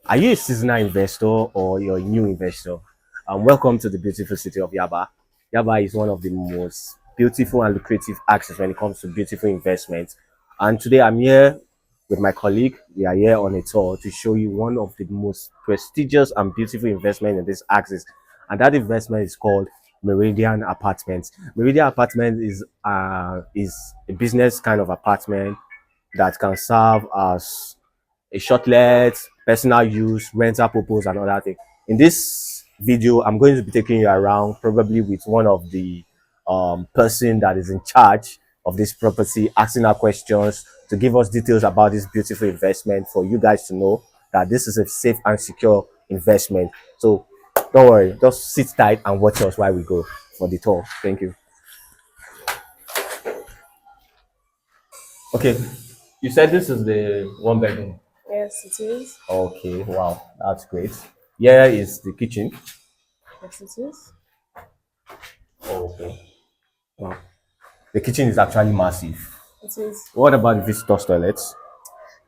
Are you a seasonal investor or you're a new investor? Welcome to the beautiful city of Yaba. Yaba is one of the most beautiful and lucrative axes when it comes to beautiful investments. And today I'm here with my colleague. We are here on a tour to show you one of the most prestigious and beautiful investment in this axis. And that investment is called Meridian Apartments. Meridian Apartments is a business kind of apartment that can serve as a shortlet, personal use, rental purpose, and other things. In this video, I'm going to be taking you around, probably with one of the person that is in charge of this property, asking her questions to give us details about this beautiful investment for you guys to know that this is a safe and secure investment. So don't worry, just sit tight and watch us while we go for the tour. Thank you. Okay, you said this is the one bedroom. Yes, it is. Okay, wow, that's great. Here is the kitchen. Yes, it is. Okay. Wow. The kitchen is actually massive. It is. What about the visitor's toilets?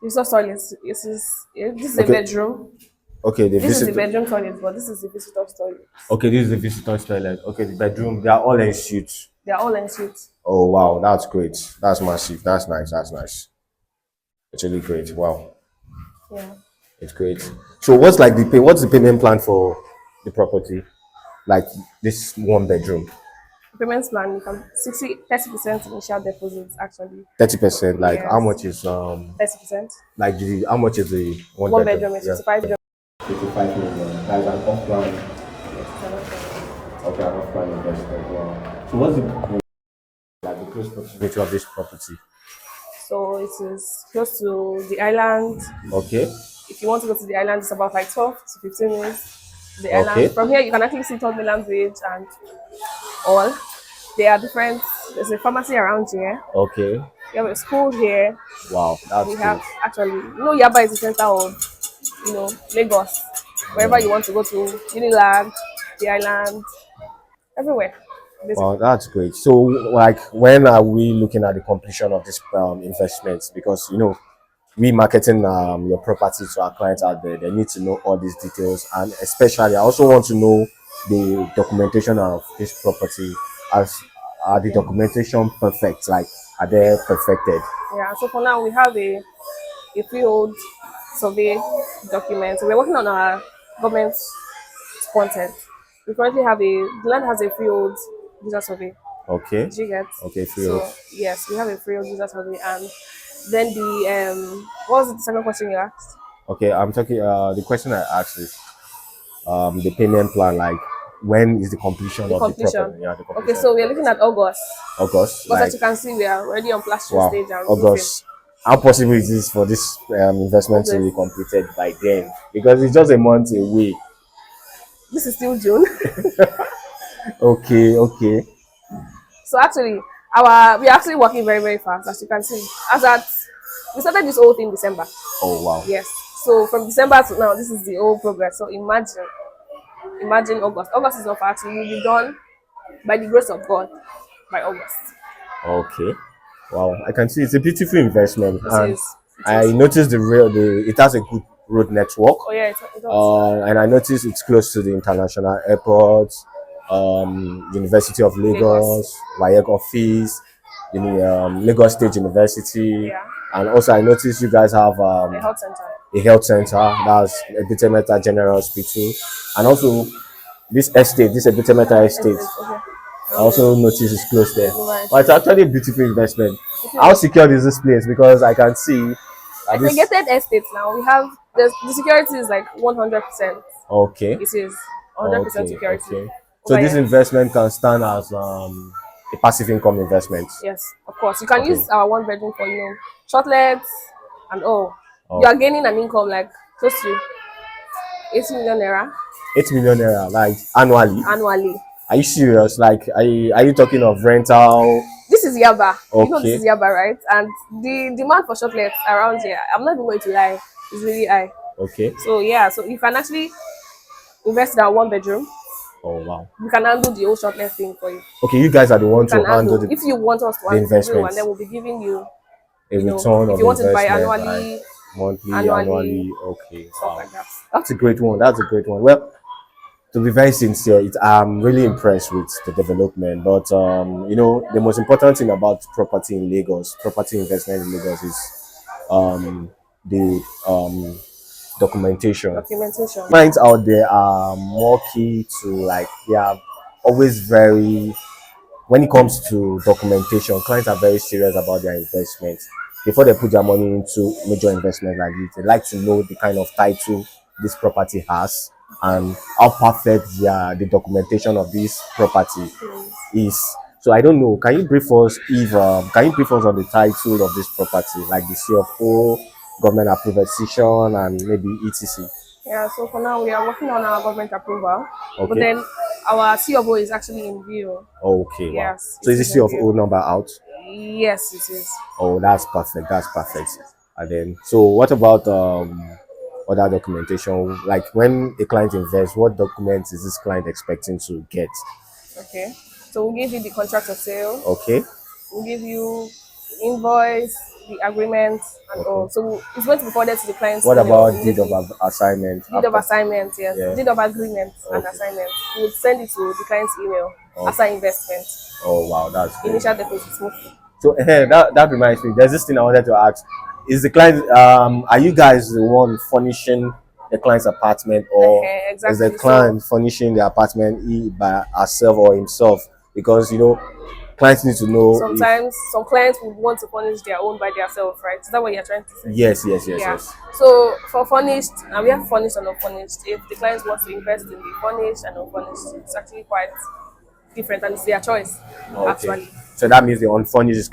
This is toilet. This is a Okay. bedroom. Okay, the This is the visitor. bedroom toilet, but this is the visitor's toilet. Okay, this is the visitor's toilet. Okay, the bedroom. They are all en suite. They are all en suite. Oh wow, that's great. That's massive. That's nice. That's nice. It's really great. Wow, Yeah. it's great. So what's like the pay? What's the payment plan for the property? Like this one bedroom. The payment plan, you can 30% initial deposit actually. 30%. Like how Yes. much is 30%. like the how much is the One bedroom? bedroom is Yeah. 55 million. 55 million. That's an off plan. Yes, it's another. Okay, an off plan investment. Wow. So what's the like the close proximity of this property? So it is close to the island. Okay. If you want to go to the island, it's about like 12 to 15 minutes to the Okay. island. From here, you can actually see Third Mainland Bridge and all. They are different. There's a pharmacy around here. Okay. We have a school here. Wow, that's We great. have actually, Yaba is the center of, Lagos. Wherever you want to go to, Unilag, the island, everywhere, Wow, basically. that's great. So, like, when are we looking at the completion of this investment? Because we marketing your property to our clients out there, they need to know all these details, and especially, I also want to know the documentation of this property. As are the documentation perfect? Like, are they perfected? Yeah. So for now, we have a field survey document. So we're working on our government content. We currently have the land has a field user survey. Okay. Did you get? Okay, field. So yes, we have a field user survey, and then what was the second question you asked? Okay, I'm talking. The question I asked is the payment plan. Like, when is the completion The of the completion. property? Yeah, the Okay, completion. so we are looking at August. August. Because Like, as you can see, we are already on plastering wow, stage and roofing. August. How possible is this for this investment to be August. completed by then? Because it's just a month away. This is still June. Okay, okay. So actually, we are actually working very, very fast, as you can see. We started this whole thing December. Oh wow. Yes. So from December to now, this is the whole progress. So imagine August. August is not far. Actually, we'll be done by the grace of God by August. Okay. Wow. I can see it's a beautiful investment, It and is. It I is. noticed it has a good road network. Oh yeah, it does. And I noticed it's close to the international airport, University of Lagos. Lagos, WAEC office, Lagos State University, Yeah. and also I noticed you guys have A health center. a health center, that's Ebitemeta General Hospital, and also this Ebitemeta estate. Okay. I also noticed it's close there. Right. But it's actually a beautiful investment. It How is. secured is this place? Because I can see A this. segregated estate now. We have the security is like 100%. Okay. It is 100% Okay, security. okay. So Over this here. investment can stand as a passive income investment. Yes, of course. You can Okay. use our one bedroom for shortlets and all. Oh. You are gaining an income like close to 80 million naira 8 million naira, like annually. annually. Are you serious? Like, are you talking of rental? This is Yaba. You know this Okay. is Yaba, right? And the demand for shortlets around here, I'm not even going to lie, is really high. Okay. So yeah, so you can actually invest in our one bedroom. Oh wow. We can handle the whole shortlet thing for you. Okay, you guys are the one to Can handle if you want us to the handle the investments. and then we'll be giving you, a return if of you want to buy investment. annually, Monthly, annually, annually. Okay, stuff wow. like that. That's a great one. That's a great one. Well, to be very sincere, I'm really impressed with the development. But the most important thing about property in Lagos, property investment in Lagos, is the documentation. Documentation. Clients out there are more key to, like, they are always very, when it comes to documentation, clients are very serious about their investments. Before they put their money into major investment like this, they like to know the kind of title this property has and how perfect the documentation of this property is. So I don't know. Can you brief us on the title of this property, like the CFO, government approved decision, and maybe etc. Yeah, so for now we are working on our government approval, but Okay. then our CFO is actually in view. Okay. Wow. Yes, So it is the is in view. CFO number out? Yes, it is. Oh, that's perfect. That's perfect. And then, so what about other documentation? Like when a client invests, what documents is this client expecting to get? Okay. So we'll give you the contract of sale. Okay. We'll give you the invoice, the agreement, and Okay. all. So it's going to be forwarded to the client's What email about deed of immediately. assignment Deed of after? assignment, yes. Yeah. Deed of agreement and Okay. assignment. We'll send it to the client's email Okay. after investment. Oh wow, that's great. Initial deposit mostly. So that reminds me. There's this thing I wanted to ask. Is the client are you guys the one furnishing the client's apartment, or is the Exactly. So client furnishing the apartment by herself or himself? Because clients need to know if sometimes some clients would want to furnish their own by themselves, right? Is that what you're trying to say? yes, yes, yes, Yeah. yes. So for furnished, and we have furnished and unfurnished. If the clients want to invest in the furnished and unfurnished, it's actually quite different, and it's their choice, Okay. actually. So that means the unfurnished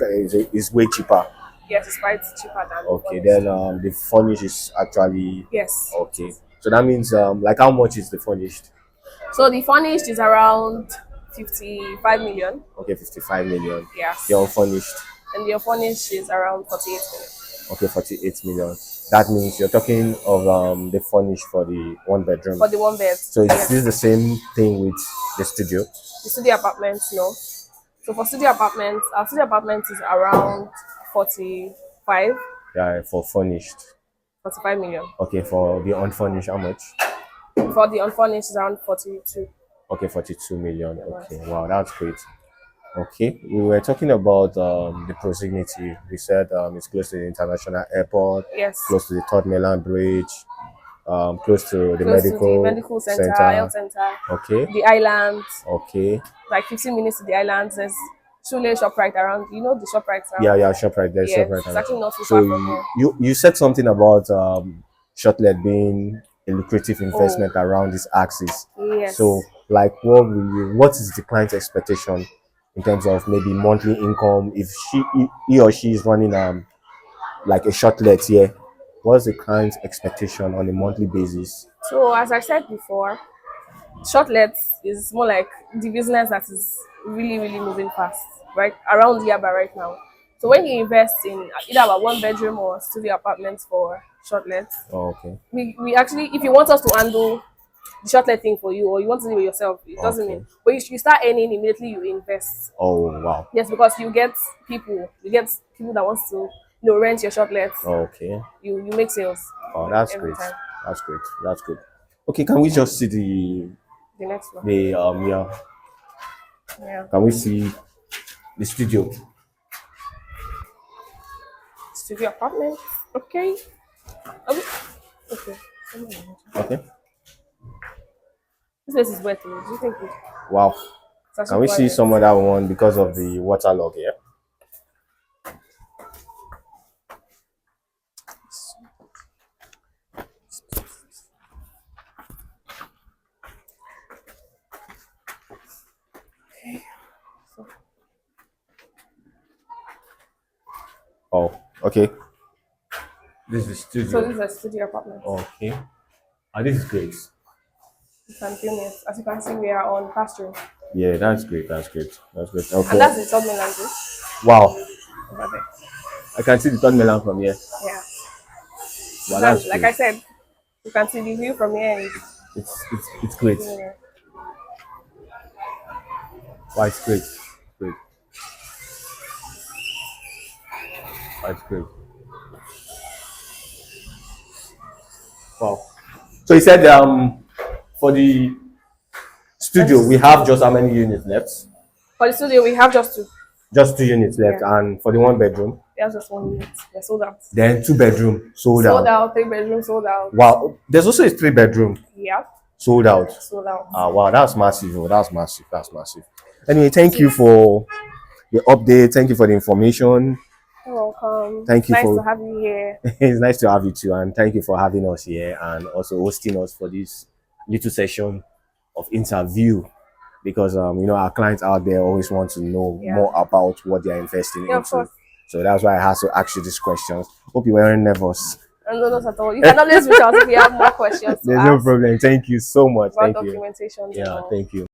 is way cheaper. Yes, it's quite cheaper than the Okay, furnished. then the furnished is actually Yes, it okay. is. So that means like how much is the furnished? So the furnished is around 55 million. Okay, 55 million. The Yes. unfurnished. And the unfurnished is around 48 million. Okay, 48 million. That means you're talking of the furnish for the one bedroom. For the one bed. So is this Yes. the same thing with the studio? The studio apartments, no. So for studio apartments, our studio apartment is around 45, Yeah, for furnished. 45 million. Okay, for the unfurnished, how much? For the unfurnished is around 42. Okay, 42 million. Okay, wow, that's great. Okay, we were talking about the proximity. We said it's close to the international airport, Yes. close to the Third Mainland Bridge, close to the Close to the medical medical center, center. health center, Okay, the island, okay. like 15 minutes to the islands. There's Shule ShopRite around. You know the ShopRite Yeah, around yeah, there? ShopRite. There's Yes, ShopRite it's around. actually not too So far from you, here. you you said something about shortlet being a lucrative Oh, investment around this axis. yes. So, like, what is the client's expectation in terms of maybe monthly income? If he or she is running like a shortlet here, what's the client's expectation on a monthly basis? So as I said before, shortlet is more like the business that is really, really moving fast, right? Around Yaba right now. So when you invest in either our one bedroom or studio apartments for shortlet, Oh, okay, we actually, if you want us to handle the shortlet thing for you or you want to do it yourself, it doesn't mean. okay. But you start earning immediately you invest. Oh wow. Yes, because you get people that wants to rent your shortlet. Okay. You make sales Oh, that's every great. time. That's great. That's good. Okay, can we just see The next one. the yeah? Yeah. Can we see the studio? Studio apartment. Okay. Um, okay. Okay. This place is wet. Oh. Do you think Wow. it's Can actually we quite see wet? some other one because of the water log here? So, Oh, okay. This is the so studio. this is a studio apartment. Okay. And this is great. You can film it. As you can see, we are on pastoral. Yeah, that's great. That's great. That's great. And Okay. that's the third mainland bridge Wow. over there. I can see the third melon from here. Yeah. Wow, And that's like great. I said, you can see the view from here. It's great. Yeah. Wow, it's great. Great. Wow, it's great. Wow. So you said for the studio we have just how many units left? For the studio, we have just two. Just 2 units left, Yeah, and for the 1 bedroom, we have just 1 unit. They're sold out. then 2 bedroom sold Sold out. out. 3 bedrooms sold out. Wow, there's also a 3 bedroom Yeah, sold out. sold out. Wow, that's massive. Oh, that's massive. That's massive. Anyway, thank you Yes. for the update. Thank you for the information. You're welcome. Thank you Nice to for have you here. it's nice to have you too, and thank you for having us here and also hosting us for this little session of interview because our clients out there always want to know Yeah. more about what they are investing Yeah, of into. course. So that's why I had to ask you these questions. Hope you weren't nervous. And no, not at all. You can always reach out if you have more questions to There's no ask problem. Thank you so much. about Thank you. documentations and Yeah, all. thank you.